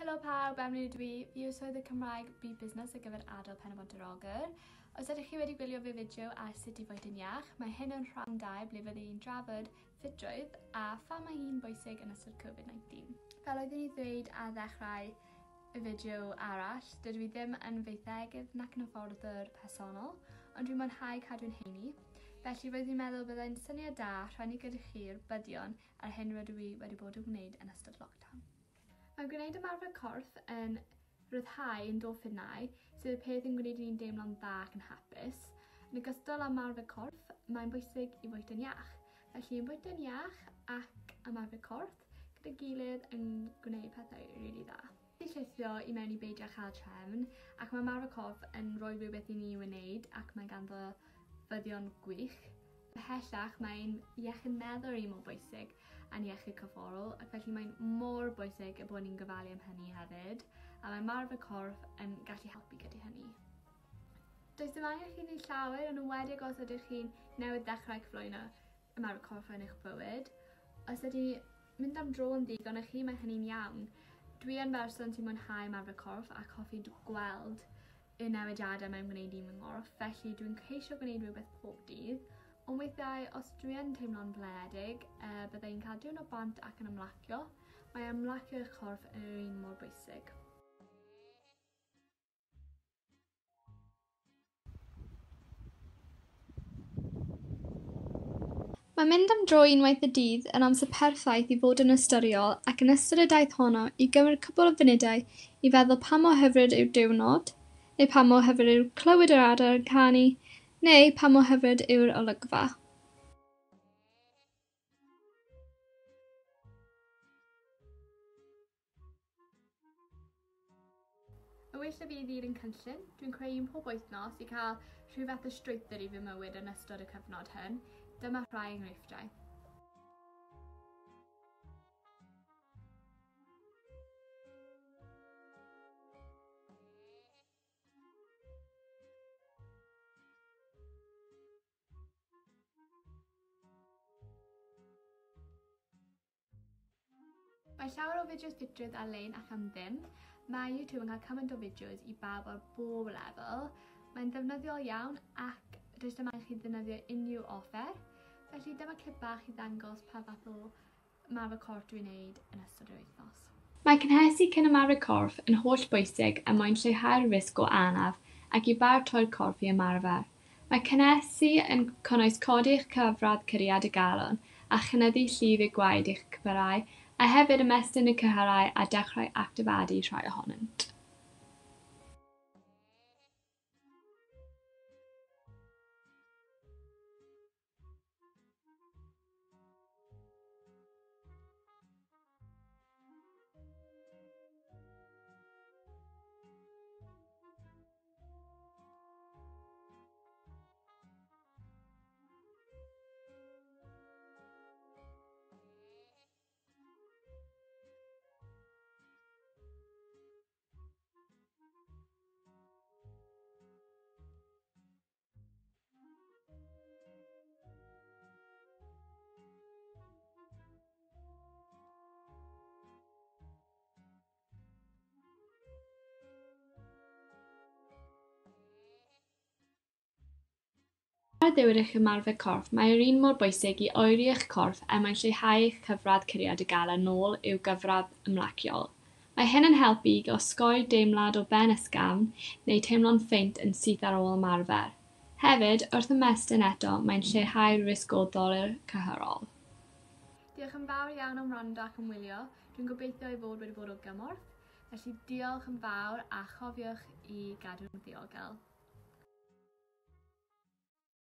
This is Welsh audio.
Helo pawb, Emily Chilcott, fi yw Swyddog Cymraeg Byd Busnes ar gyfer adael Pen y Bont yr Oger. Os ydych chi wedi gwylio fi fideo ar sut i fwyd yn iach, mae hyn yn rhan 2 ble fyddi i'n drafod ffitrwydd a pha mae hi'n bwysig yn ystod Covid-19. Fel oeddwn i ddweud ar ddechrau y fideo arall, dydw i ddim yn feithegydd nac yn hyfforddwr personol, ond dwi'n mwynhau cadw'n heini. Felly roedd i'n meddwl byddai'n syniad da rhannu gyda chi'r byddion ar hyn rydw i wedi bod yn gwneud yn ystod lockdown. Mae gwneud ymarfer corff yn ryddhau yn dolffinau sydd y peth yn gwneud i ni'n deimlo'n dda ac yn hapus. Yn ogystal â ymarfer corff, mae'n bwysig i fwyd yn iach. Felly yn fwyd yn iach ac ymarfer corff gyda gilydd yn gwneud pethau rili dda. Dwi'n llithio i mewn i beidio chael trefn ac mae ymarfer corff yn rhoi rhywbeth i ni wneud ac mae ganddo fyddion gwych. Ymhellach mae'n iechyd meddwl mor bwysig a'n iechyd corfforol ac felly mae'n mor bwysig y bod ni'n gofalu am hynny hefyd a mae ymarfer corff yn gallu helpu gyda hynny. Does dim angen chi wneud llawer yn enwedig os ydych chi'n newydd ddechrau cyflwyno ymarfer corff yn eich bywyd. Os ydy mynd am dro yn ddigon â chi, mae hynny'n iawn. Dwi yn berson sy'n mwynhau ymarfer corff ac hoffi gweld y newidiadau mae'n gwneud i mewn corff, felly dwi'n ceisio gwneud rhywbeth pob dydd. Ond weithiau, os dwi yn teimlo'n bleddig, byddai'n cael diwrnod bant ac yn ymlacio. Mae ymlacio eich corff yn yr un mor bwysig. Mae mynd am dro unwaith y dydd yn amser perffaith i fod yn ystyriol ac yn ystod y daith honno i gymryd cwbl o funudau i feddwl pa mor hyfryd yw'r diwrnod, neu pa mor hyfryd yw'r clywed yr adar yn canu, neu pa mor hyfryd yw'r olygfa. Y well y fydd i'r yn cynllun, dwi'n creu un pob wythnos i cael rhyw fath o strwythur i fy mywyd yn ystod y cyfnod hyn. Dyma rhai enghreifftiau. Mae llawer o fideos ffitrwydd ar-lein ac am ddim. Mae YouTube yn cael cymaint o fideos i bawb ar bob lefel. Mae'n ddefnyddiol iawn ac does dim angen chi ddefnyddio unrhyw offer. Felly dyma clip bach i ddangos pa fath o ymarfer corff dwi'n wneud yn ystod yr wythnos. Mae cynhesu cyn ymarfer corff yn holl bwysig er mwyn lleihau'r risg o anaf ac i baratoi'r corff i ymarfer. Mae cynhesu yn cynnwys codi eich cyfradd curiad y galon a chynyddu llif eu gwaed eich cyfyrau a hefyd ymestyn y cyhyrau a dechrau actifadu rhai ohonynt. Ar ddiwedd eich ymarfer corff, mae'r un mor bwysig i oeri eich corff er mwyn lleihau eich cyfradd curiad y galon nôl i'w gyfradd ymlaciol. Mae hyn yn helpu i osgoi deimlad o ben ysgafn neu teimlo'n ffeint yn syth ar ôl ymarfer. Hefyd, wrth ymestyn eto, mae'n lleihau'r risg o ddolur cyhyrol. Diolch yn fawr iawn am wrando ac yn wylio. Dwi'n gobeithio ei fod wedi bod o gymorth. Felly diolch yn fawr a chofiwch i gadw'n ddiogel.